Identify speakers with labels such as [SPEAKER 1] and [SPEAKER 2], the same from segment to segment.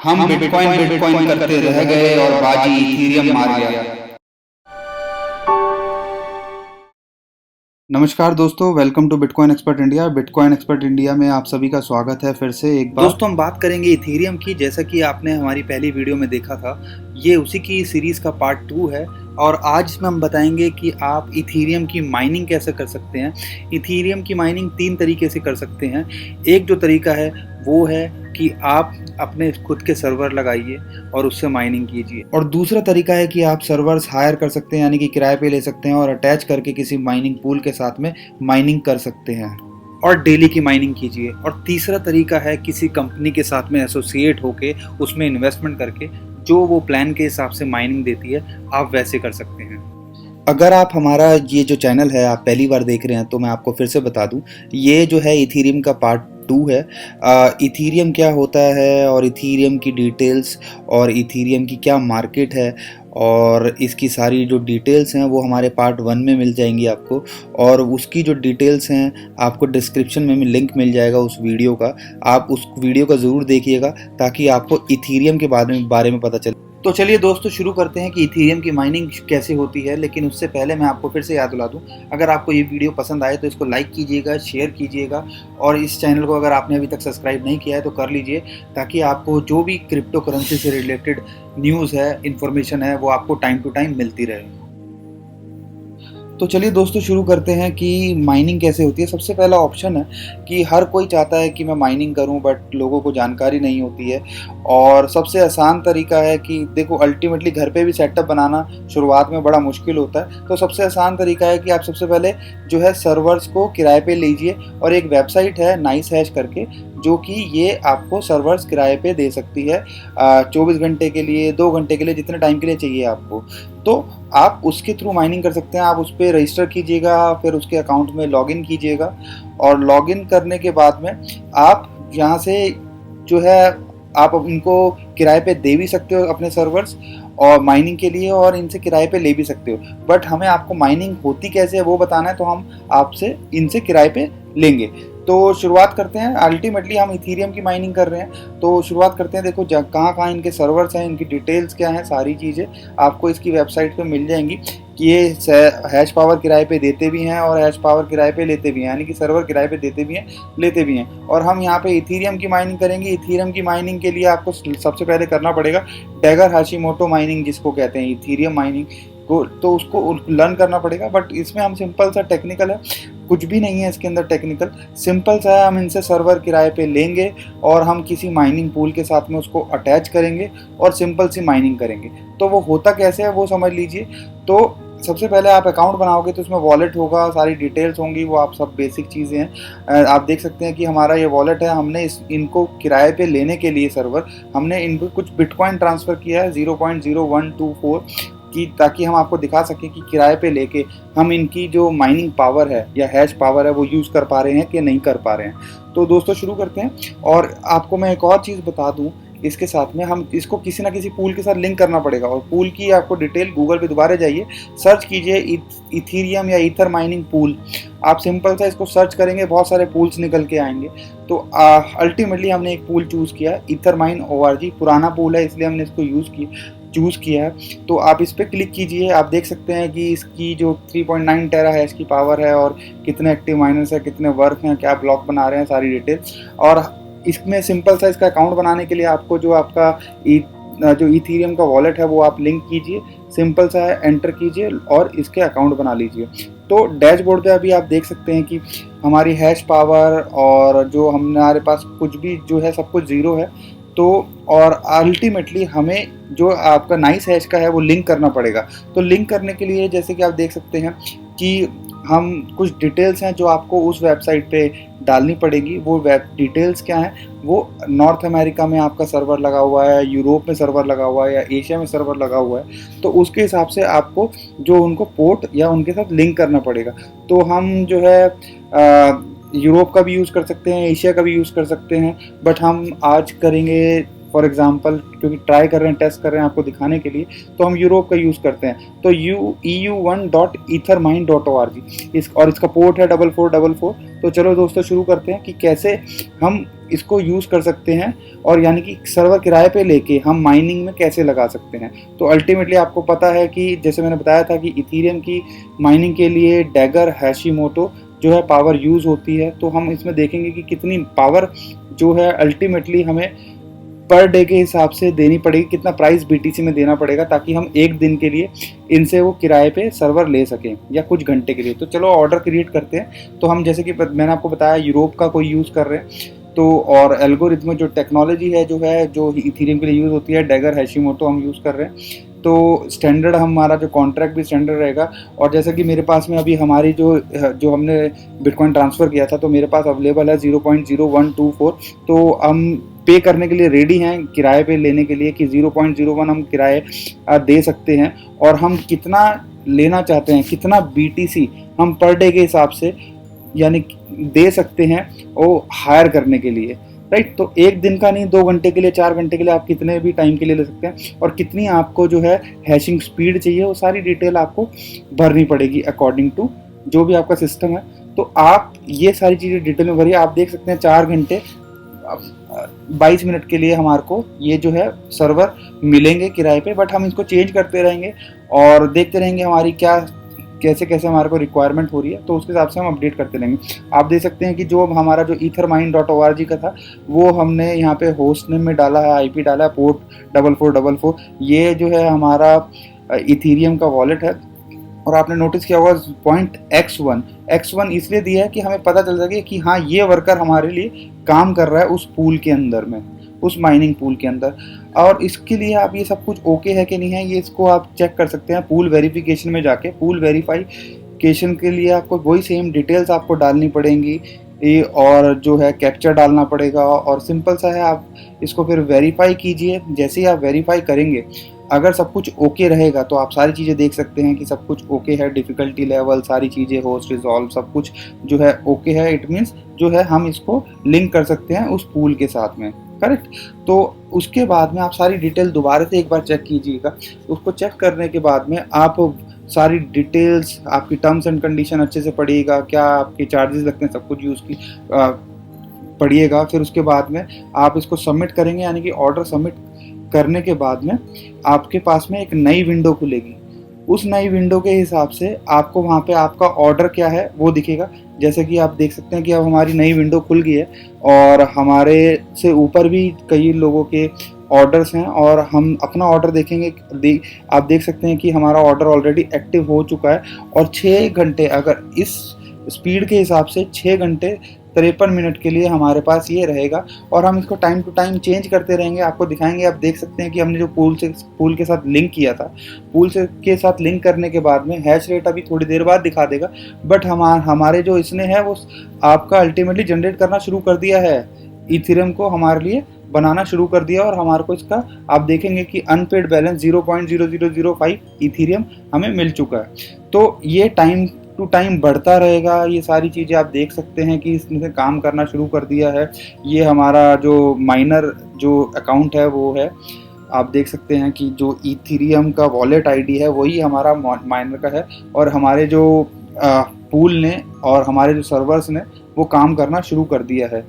[SPEAKER 1] हम bitcoin bitcoin करते रह गए और बाजी इथीरियम मार गया। नमस्कार दोस्तों, welcome to Bitcoin Expert India. Bitcoin Expert India में आप सभी का स्वागत है फिर से एक बार।
[SPEAKER 2] दोस्तों, हम बात करेंगे इथीरियम की। जैसा कि आपने हमारी पहली वीडियो में देखा था, ये उसी की सीरीज़ का पार्ट 2 है और आज इसमें हम बताएंगे कि आप इथीरियम की माइनिंग कैसे कर सकते हैं। इथीरियम की माइनिंग 3 तरीके से कर सकते हैं। एक जो तरीका है वो है कि आप अपने खुद के सर्वर लगाइए और उससे माइनिंग कीजिए, और दूसरा तरीका है कि आप सर्वर्स हायर कर सकते हैं, यानी कि किराए पे ले सकते हैं और अटैच करके किसी माइनिंग पूल के साथ में माइनिंग कर सकते हैं और डेली की माइनिंग कीजिए। और तीसरा तरीका है किसी कंपनी के साथ में एसोसिएट होके उसमें इन्वेस्टमेंट करके जो वो प्लान के हिसाब से माइनिंग देती है, आप वैसे कर सकते हैं। अगर आप हमारा ये जो चैनल है आप पहली बार देख रहे हैं तो मैं आपको फिर से बता दूं, ये जो है इथीरियम का पार्ट 2 है। इथीरियम क्या होता है और इथीरियम की डिटेल्स और इथीरियम की क्या मार्केट है और इसकी सारी जो डिटेल्स हैं वो हमारे पार्ट 1 में मिल जाएंगी आपको, और उसकी जो डिटेल्स हैं आपको डिस्क्रिप्शन में लिंक मिल जाएगा उस वीडियो का। आप उस वीडियो का ज़रूर देखिएगा ताकि आपको इथीरियम के बारे में पता चले। तो चलिए दोस्तों, शुरू करते हैं कि इथीरियम की माइनिंग कैसे होती है। लेकिन उससे पहले मैं आपको फिर से याद दिला दूं, अगर आपको ये वीडियो पसंद आए तो इसको लाइक कीजिएगा, शेयर कीजिएगा, और इस चैनल को अगर आपने अभी तक सब्सक्राइब नहीं किया है तो कर लीजिए, ताकि आपको जो भी क्रिप्टो करेंसी से रिलेटेड न्यूज़ है, इन्फॉर्मेशन है, वो आपको टाइम टू टाइम मिलती रहे। तो चलिए दोस्तों, शुरू करते हैं कि माइनिंग कैसे होती है। सबसे पहला ऑप्शन है कि हर कोई चाहता है कि मैं माइनिंग करूं, बट लोगों को जानकारी नहीं होती है। और सबसे आसान तरीका है कि देखो, अल्टीमेटली घर पे भी सेटअप बनाना शुरुआत में बड़ा मुश्किल होता है। तो सबसे आसान तरीका है कि आप सबसे पहले जो है सर्वर्स को किराए पे लीजिए, और एक वेबसाइट है नाइस हैश करके, जो कि ये आपको सर्वर्स किराए पे दे सकती है 24 घंटे के लिए, 2 घंटे के लिए, जितने टाइम के लिए चाहिए आपको। तो आप उसके थ्रू माइनिंग कर सकते हैं। आप उस पर रजिस्टर कीजिएगा, फिर उसके अकाउंट में लॉगिन कीजिएगा, और लॉगिन करने के बाद में आप यहाँ से जो है आप इनको किराए पे दे भी सकते हो अपने सर्वर्स और माइनिंग के लिए, और इनसे किराए पे ले भी सकते हो। बट हमें आपको माइनिंग होती कैसे है वो बताना है, तो हम आपसे इनसे किराए पे लेंगे। तो शुरुआत करते हैं। अल्टीमेटली हम इथीरियम की माइनिंग कर रहे हैं, तो शुरुआत करते हैं। देखो, कहाँ कहाँ इनके सर्वर्स हैं, इनकी डिटेल्स क्या हैं, सारी चीज़ें आपको इसकी वेबसाइट पे मिल जाएंगी कि ये हैश पावर किराए पे देते भी हैं और हैश पावर किराए पे लेते भी हैं, यानी कि सर्वर किराए पे देते भी हैं, लेते भी हैं। और हम यहाँ पे इथीरियम की माइनिंग करेंगे। इथीरियम की माइनिंग के लिए आपको सबसे पहले करना पड़ेगा डैगर हाशिमोटो माइनिंग, जिसको कहते हैं इथीरियम माइनिंग को, तो उसको लर्न करना पड़ेगा। बट इसमें हम सिंपल सा टेक्निकल है, कुछ भी नहीं है इसके अंदर टेक्निकल, सिंपल सा है। हम इनसे सर्वर किराए पे लेंगे और हम किसी माइनिंग पूल के साथ में उसको अटैच करेंगे और सिंपल सी माइनिंग करेंगे। तो वो होता कैसे है वो समझ लीजिए। तो सबसे पहले आप अकाउंट बनाओगे तो उसमें वॉलेट होगा, सारी डिटेल्स होंगी, वो आप सब बेसिक चीज़ें हैं। आप देख सकते हैं कि हमारा ये वॉलेट है। हमने इनको किराए पे लेने के लिए सर्वर, हमने इनको कुछ बिटकॉइन ट्रांसफ़र किया है 0.0124 की, ताकि हम आपको दिखा सकें कि किराए पे लेके हम इनकी जो माइनिंग पावर है या हैश पावर है वो यूज़ कर पा रहे हैं कि नहीं कर पा रहे हैं। तो दोस्तों, शुरू करते हैं। और आपको मैं एक और चीज़ बता दूं, इसके साथ में हम इसको किसी ना किसी पूल के साथ लिंक करना पड़ेगा, और पूल की आपको डिटेल गूगल पे दोबारा जाइए, सर्च कीजिए इथीरियम या ईथर माइनिंग पूल। आप सिंपल सा इसको सर्च करेंगे, बहुत सारे पूल्स निकल के आएंगे। तो अल्टीमेटली हमने एक पूल चूज़ किया, ईथरमाइन ORG। पुराना पूल है इसलिए हमने इसको चूज़ किया है। तो आप इस पर क्लिक कीजिए। आप देख सकते हैं कि इसकी जो 3.9 टेरा है इसकी पावर है, और कितने एक्टिव माइनर्स है, कितने वर्क हैं, क्या ब्लॉक बना रहे हैं, सारी डिटेल्स। और इसमें सिंपल सा इसका अकाउंट बनाने के लिए आपको जो आपका जो इथीरियम का वॉलेट है वो आप लिंक कीजिए, सिंपल सा है, एंटर कीजिए और इसके अकाउंट बना लीजिए। तो डैशबोर्ड पे अभी आप देख सकते हैं कि हमारी हैश पावर और जो हमारे पास कुछ भी जो है सब कुछ ज़ीरो है। तो और अल्टीमेटली हमें जो आपका नाइस हैश का है वो लिंक करना पड़ेगा। तो लिंक करने के लिए जैसे कि आप देख सकते हैं कि हम कुछ डिटेल्स हैं जो आपको उस वेबसाइट पे डालनी पड़ेगी। वो वेब डिटेल्स क्या हैं, वो नॉर्थ अमेरिका में आपका सर्वर लगा हुआ है, यूरोप में सर्वर लगा हुआ है, या एशिया में सर्वर लगा हुआ है, तो उसके हिसाब से आपको जो उनको पोर्ट या उनके साथ लिंक करना पड़ेगा। तो हम जो है यूरोप का भी यूज़ कर सकते हैं, एशिया का भी यूज़ कर सकते हैं, बट हम आज करेंगे फॉर एग्जांपल, क्योंकि ट्राई कर रहे हैं, टेस्ट कर रहे हैं आपको दिखाने के लिए, तो हम यूरोप का यूज़ करते हैं। तो eu1.ethermine.org और इसका पोर्ट है 4444। तो चलो दोस्तों शुरू करते हैं कि कैसे हम इसको यूज़ कर सकते हैं, और यानी कि सर्वर किराए पे लेके हम माइनिंग में कैसे लगा सकते हैं। तो अल्टीमेटली आपको पता है कि जैसे मैंने बताया था कि इथीरियम की माइनिंग के लिए डैगर, हैशीमोटो जो है पावर यूज़ होती है। तो हम इसमें देखेंगे कि कितनी पावर जो है अल्टीमेटली हमें पर डे के हिसाब से देनी पड़ेगी, कितना प्राइस BTC में देना पड़ेगा, ताकि हम एक दिन के लिए इनसे वो किराए पे सर्वर ले सकें या कुछ घंटे के लिए। तो चलो ऑर्डर क्रिएट करते हैं। तो हम जैसे कि मैंने आपको बताया यूरोप का कोई यूज़ कर रहे हैं, तो और एल्गोरिथम जो टेक्नोलॉजी है जो इथीरियम के लिए यूज़ होती है, डैगर, हैशीमोटो हम यूज़ कर रहे हैं। तो स्टैंडर्ड हमारा जो कॉन्ट्रैक्ट भी स्टैंडर्ड रहेगा। और जैसा कि मेरे पास में अभी हमारी जो हमने बिटकॉइन ट्रांसफ़र किया था, तो मेरे पास अवेलेबल है 0.0124। तो हम पे करने के लिए रेडी हैं किराए पे लेने के लिए, कि 0.01 हम किराए दे सकते हैं। और हम कितना लेना चाहते हैं, कितना BTC हम पर डे के हिसाब से यानी दे सकते हैं वो हायर करने के लिए, राइट। तो एक दिन का नहीं, 2 घंटे के लिए, 4 घंटे के लिए, आप कितने भी टाइम के लिए ले सकते हैं। और कितनी आपको जो है हैशिंग स्पीड चाहिए, वो सारी डिटेल आपको भरनी पड़ेगी अकॉर्डिंग टू जो भी आपका सिस्टम है। तो आप ये सारी चीज़ें डिटेल में भरिए। आप देख सकते हैं 4 घंटे 22 मिनट के लिए हमारे को ये जो है सर्वर मिलेंगे किराए पे, बट हम इसको चेंज करते रहेंगे और देखते रहेंगे हमारी कैसे कैसे हमारे को रिक्वायरमेंट हो रही है, तो उसके हिसाब से हम अपडेट करते रहेंगे। आप देख सकते हैं कि जो हमारा जो ethermine.org का था, वो हमने यहाँ पे होस्ट नेम में डाला है, IP डाला है, पोर्ट 4444। ये जो है हमारा इथीरियम का वॉलेट है। और आपने नोटिस किया होगा पॉइंट X1 इसलिए दिया है कि हमें पता चल सके कि हाँ ये वर्कर हमारे लिए काम कर रहा है उस पूल के अंदर में, उस माइनिंग पूल के अंदर। और इसके लिए आप ये सब कुछ ओके है कि नहीं है, ये इसको आप चेक कर सकते हैं पूल वेरिफिकेशन में जाके। पूल वेरिफिकेशन के लिए आपको वही सेम डिटेल्स आपको डालनी पड़ेंगी, और जो है कैप्चर डालना पड़ेगा, और सिंपल सा है। आप इसको फिर वेरीफाई कीजिए। जैसे ही आप वेरीफाई करेंगे, अगर सब कुछ ओके रहेगा, तो आप सारी चीज़ें देख सकते हैं कि सब कुछ ओके है, डिफ़िकल्टी लेवल, सारी चीज़ें, होस्ट रिजॉल्व, सब कुछ जो है ओके है। इट मीन्स जो है हम इसको लिंक कर सकते हैं उस पूल के साथ में, करेक्ट। तो उसके बाद में आप सारी डिटेल दोबारा से एक बार चेक कीजिएगा। उसको चेक करने के बाद में आप सारी डिटेल्स, आपकी टर्म्स एंड कंडीशन अच्छे से पढ़िएगा, क्या आपके चार्जेस लगते हैं, सब कुछ यूज़ की पढ़िएगा। फिर उसके बाद में आप इसको सबमिट करेंगे, यानी कि ऑर्डर सबमिट करने के बाद में आपके पास में एक नई विंडो खुलेगी। उस नई विंडो के हिसाब से आपको वहाँ पे आपका ऑर्डर क्या है वो दिखेगा। जैसे कि आप देख सकते हैं कि अब हमारी नई विंडो खुल गई है, और हमारे से ऊपर भी कई लोगों के ऑर्डर्स हैं, और हम अपना ऑर्डर देखेंगे। आप देख सकते हैं कि हमारा ऑर्डर ऑलरेडी एक्टिव हो चुका है। और 6 घंटे, अगर इस स्पीड के हिसाब से 6 घंटे 53 मिनट के लिए हमारे पास ये रहेगा, और हम इसको टाइम टू टाइम चेंज करते रहेंगे, आपको दिखाएंगे। आप देख सकते हैं कि हमने जो पूल के साथ लिंक किया था, के साथ लिंक करने के बाद में हैश रेट अभी थोड़ी देर बाद दिखा देगा, बट हमारे जो इसने है वो आपका अल्टीमेटली जनरेट करना शुरू कर दिया है, इथेरियम को हमारे लिए बनाना शुरू कर दिया। और हमारे को इसका आप देखेंगे कि अनपेड बैलेंस 0.0005 इथेरियम हमें मिल चुका है। तो ये टाइम टू टाइम बढ़ता रहेगा। ये सारी चीज़ें आप देख सकते हैं कि इसने काम करना शुरू कर दिया है। ये हमारा जो माइनर जो अकाउंट है वो है, आप देख सकते हैं कि जो इथेरियम का वॉलेट आईडी है वही हमारा माइनर का है, और हमारे जो पूल ने और हमारे जो सर्वर्स ने वो काम करना शुरू कर दिया है।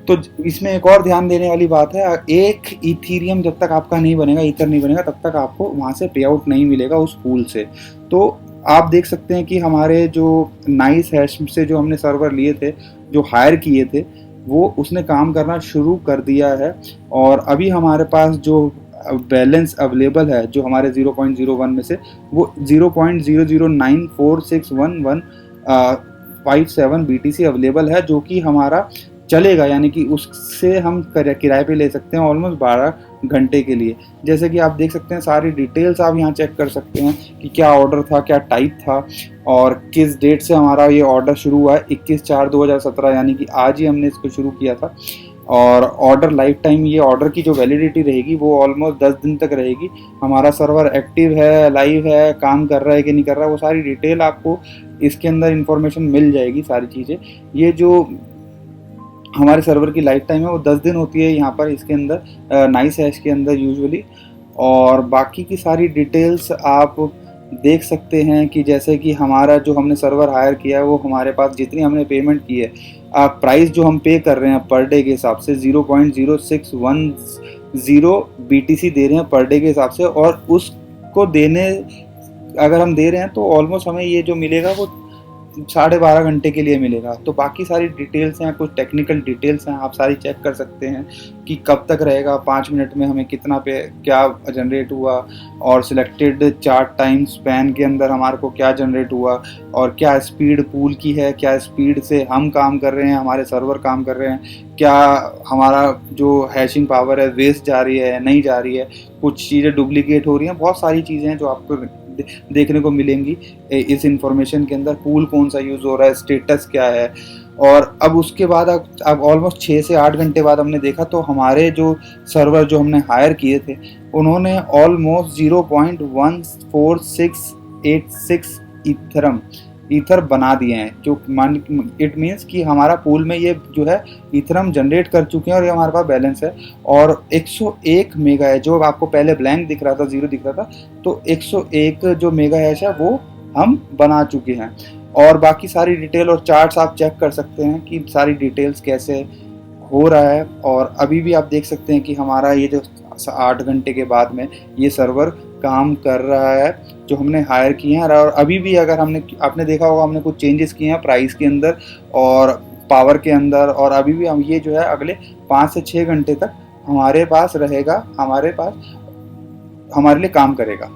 [SPEAKER 2] तो इसमें एक और ध्यान देने वाली बात है, एक इथेरियम जब तक आपका नहीं बनेगा, ईथर नहीं बनेगा, तब तक आपको वहाँ से पे आउट नहीं मिलेगा उस पूल से। तो आप देख सकते हैं कि हमारे जो नाइस हैश से जो हमने सर्वर लिए थे, जो हायर किए थे, वो उसने काम करना शुरू कर दिया है। और अभी हमारे पास जो बैलेंस अवेलेबल है जो हमारे 0.01 में से, वो 0.00946157 BTC अवेलेबल है, जो कि हमारा चलेगा, यानी कि उससे हम किराए पे ले सकते हैं ऑलमोस्ट 12 घंटे के लिए। जैसे कि आप देख सकते हैं सारी डिटेल्स आप यहाँ चेक कर सकते हैं कि क्या ऑर्डर था, क्या टाइप था, और किस डेट से हमारा ये ऑर्डर शुरू हुआ है। 21/4/2017, यानी कि आज ही हमने इसको शुरू किया था। और ऑर्डर लाइफ टाइम, ये ऑर्डर की जो वैलिडिटी रहेगी वो ऑलमोस्ट 10 दिन तक रहेगी। हमारा सर्वर एक्टिव है, लाइव है, काम कर रहा है कि नहीं कर रहा है, वो सारी डिटेल आपको इसके अंदर इंफॉर्मेशन मिल जाएगी, सारी चीज़ें। ये जो हमारे सर्वर की लाइफ टाइम है वो 10 दिन होती है यहाँ पर इसके अंदर नाइस हैश के अंदर यूजुअली। और बाकी की सारी डिटेल्स आप देख सकते हैं कि जैसे कि हमारा जो हमने सर्वर हायर किया है वो हमारे पास जितनी हमने पेमेंट की है, प्राइस जो हम पे कर रहे हैं पर डे के हिसाब से 0.0610 BTC दे रहे हैं पर डे के हिसाब से। और उसको देने अगर हम दे रहे हैं तो ऑलमोस्ट हमें ये जो मिलेगा वो 12.5 घंटे के लिए मिलेगा। तो बाकी सारी डिटेल्स हैं, कुछ टेक्निकल डिटेल्स हैं, आप सारी चेक कर सकते हैं कि कब तक रहेगा, 5 मिनट में हमें कितना पे क्या जनरेट हुआ, और सिलेक्टेड चार्ट टाइम स्पैन के अंदर हमारे को क्या जनरेट हुआ, और क्या स्पीड पूल की है, क्या स्पीड से हम काम कर रहे हैं, हमारे सर्वर काम कर रहे हैं, क्या हमारा जो हैशिंग पावर है वेस्ट जा रही है नहीं जा रही है, कुछ चीज़ें डुप्लीकेट हो रही हैं। बहुत सारी चीज़ें हैं जो आपको देखने को मिलेंगी इस इंफॉर्मेशन के अंदर। पूल कौन सा यूज़ हो रहा है, स्टेटस क्या है। और अब उसके बाद अब ऑलमोस्ट 6 से 8 घंटे बाद हमने देखा तो हमारे जो सर्वर जो हमने हायर किए थे उन्होंने ऑलमोस्ट 0.14686 ईथर बना दिए हैं, जो इट मीन्स कि हमारा पूल में ये जो है ईथरम जनरेट कर चुके हैं और ये हमारे पास बैलेंस है। और 101 मेगा है, जो आपको पहले ब्लैंक दिख रहा था, जीरो दिख रहा था, तो 101 जो मेगा हैश है वो हम बना चुके हैं। और बाकी सारी डिटेल और चार्ट्स आप चेक कर सकते हैं कि सारी डिटेल्स कैसे हो रहा है। और अभी भी आप देख सकते हैं कि हमारा ये जो 8 घंटे के बाद में ये सर्वर काम कर रहा है जो हमने हायर किए हैं। और अभी भी अगर आपने देखा होगा हमने कुछ चेंजेस किए हैं प्राइस के अंदर और पावर के अंदर, और अभी भी हम ये जो है अगले 5 से 6 घंटे तक हमारे पास रहेगा, हमारे लिए काम करेगा।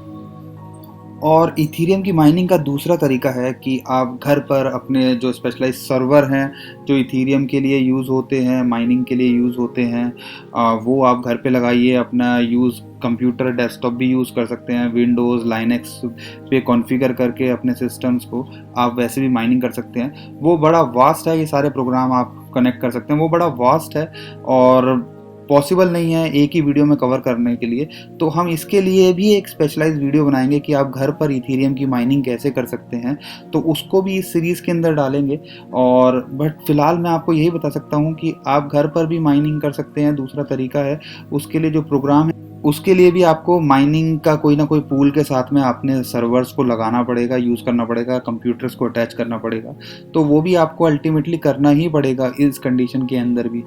[SPEAKER 2] और इथीरियम की माइनिंग का दूसरा तरीका है कि आप घर पर अपने जो स्पेशलाइज सर्वर हैं जो इथीरियम के लिए यूज़ होते हैं, माइनिंग के लिए यूज़ होते हैं, वो आप घर पे लगाइए। अपना कंप्यूटर डेस्कटॉप भी यूज़ कर सकते हैं, विंडोज़ लाइनक्स पे कॉन्फ़िगर करके अपने सिस्टम्स को आप वैसे भी माइनिंग कर सकते हैं। वो बड़ा वास्ट है, ये सारे प्रोग्राम आप कनेक्ट कर सकते हैं, वो बड़ा वास्ट है और पॉसिबल नहीं है एक ही वीडियो में कवर करने के लिए। तो हम इसके लिए भी एक स्पेशलाइज्ड वीडियो बनाएंगे कि आप घर पर इथीरियम की माइनिंग कैसे कर सकते हैं, तो उसको भी इस सीरीज़ के अंदर डालेंगे। और बट फिलहाल मैं आपको यही बता सकता हूँ कि आप घर पर भी माइनिंग कर सकते हैं। दूसरा तरीका है, उसके लिए जो प्रोग्राम है उसके लिए भी आपको माइनिंग का कोई ना कोई पूल के साथ में अपने सर्वर्स को लगाना पड़ेगा, यूज़ करना पड़ेगा, कंप्यूटर्स को अटैच करना पड़ेगा। तो वो भी आपको अल्टीमेटली करना ही पड़ेगा इस कंडीशन के अंदर भी।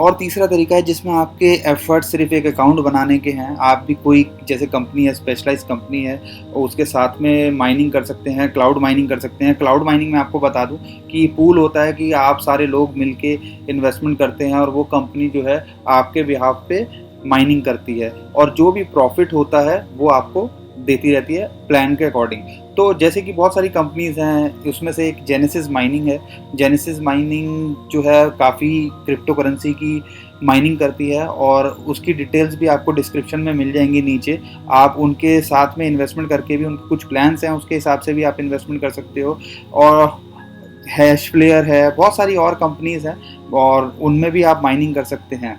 [SPEAKER 2] और तीसरा तरीका है जिसमें आपके एफर्ट सिर्फ एक अकाउंट बनाने के हैं। आप भी कोई जैसे कंपनी है, स्पेशलाइज कंपनी है, और उसके साथ में माइनिंग कर सकते हैं, क्लाउड माइनिंग कर सकते हैं। क्लाउड माइनिंग में आपको बता दूं कि पूल होता है कि आप सारे लोग मिलके इन्वेस्टमेंट करते हैं और वो कंपनी जो है आपके बिहाफ पे माइनिंग करती है, और जो भी प्रॉफिट होता है वो आपको देती रहती है प्लान के अकॉर्डिंग। तो जैसे कि बहुत सारी कंपनीज हैं, उसमें से एक जेनेसिस माइनिंग है। जेनेसिस माइनिंग जो है काफ़ी क्रिप्टो करेंसी की माइनिंग करती है, और उसकी डिटेल्स भी आपको डिस्क्रिप्शन में मिल जाएंगी नीचे। आप उनके साथ में इन्वेस्टमेंट करके भी, उनके कुछ प्लान्स हैं उसके हिसाब से भी आप इन्वेस्टमेंट कर सकते हो। और हैश फ्लेयर है, बहुत सारी और कंपनीज हैं और उनमें भी आप माइनिंग कर सकते हैं।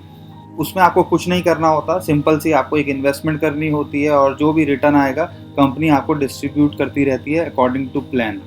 [SPEAKER 2] उसमें आपको कुछ नहीं करना होता, सिंपल सी आपको एक इन्वेस्टमेंट करनी होती है और जो भी रिटर्न आएगा कंपनी आपको डिस्ट्रीब्यूट करती रहती है अकॉर्डिंग टू प्लान।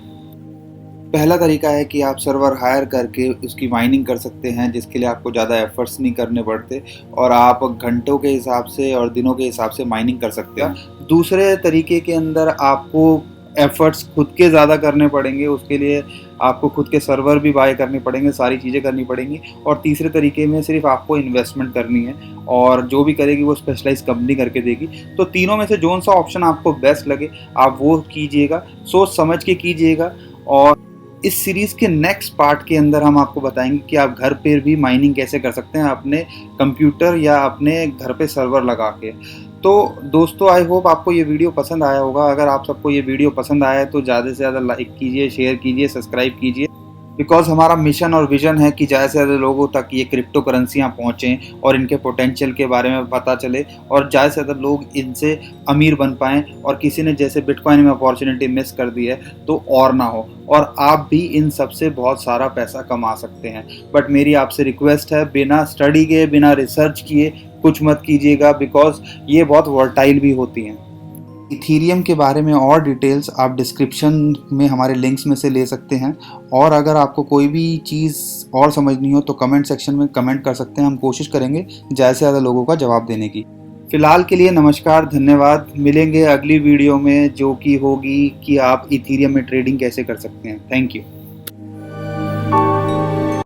[SPEAKER 2] पहला तरीका है कि आप सर्वर हायर करके उसकी माइनिंग कर सकते हैं, जिसके लिए आपको ज़्यादा एफर्ट्स नहीं करने पड़ते और आप घंटों के हिसाब से और दिनों के हिसाब से माइनिंग कर सकते हैं। दूसरे तरीके के अंदर आपको एफर्ट्स खुद के ज़्यादा करने पड़ेंगे, उसके लिए आपको खुद के सर्वर भी बाय करने पड़ेंगे, सारी चीज़ें करनी पड़ेंगी। और तीसरे तरीके में सिर्फ आपको इन्वेस्टमेंट करनी है और जो भी करेगी वो स्पेशलाइज कंपनी करके देगी। तो तीनों में से जोन सा ऑप्शन आपको बेस्ट लगे आप वो कीजिएगा, सोच समझ के कीजिएगा। और इस सीरीज़ के नेक्स्ट पार्ट के अंदर हम आपको बताएंगे कि आप घर पर भी माइनिंग कैसे कर सकते हैं अपने कंप्यूटर या अपने घर पे सर्वर लगा के। तो दोस्तों, आई होप आपको ये वीडियो पसंद आया होगा। अगर आप सबको ये वीडियो पसंद आया है तो ज़्यादा से ज़्यादा लाइक कीजिए, शेयर कीजिए, सब्सक्राइब कीजिए, बिकॉज हमारा मिशन और विजन है कि ज़्यादा से ज़्यादा लोगों तक ये क्रिप्टो करेंसियाँ पहुँचें और इनके पोटेंशियल के बारे में पता चले और ज़्यादा से ज़्यादा लोग इनसे अमीर बन पाएँ। और किसी ने जैसे बिटकॉइन में अपॉर्चुनिटी मिस कर दी है तो और ना हो, और आप भी इन सब से बहुत सारा पैसा कमा सकते हैं। बट मेरी आपसे रिक्वेस्ट है, बिना स्टडी के, बिना रिसर्च किए कुछ मत कीजिएगा, बिकॉज ये बहुत वर्टाइल भी होती हैं।
[SPEAKER 1] इथीरियम के बारे में और डिटेल्स आप डिस्क्रिप्शन में हमारे लिंक्स में से ले सकते हैं। और अगर आपको कोई भी चीज़ और समझनी हो तो कमेंट सेक्शन में कमेंट कर सकते हैं, हम कोशिश करेंगे ज़्यादा से ज़्यादा लोगों का जवाब देने की। फिलहाल के लिए नमस्कार, धन्यवाद। मिलेंगे अगली वीडियो में जो कि होगी कि आप इथीरियम में ट्रेडिंग कैसे कर सकते हैं। Thank you.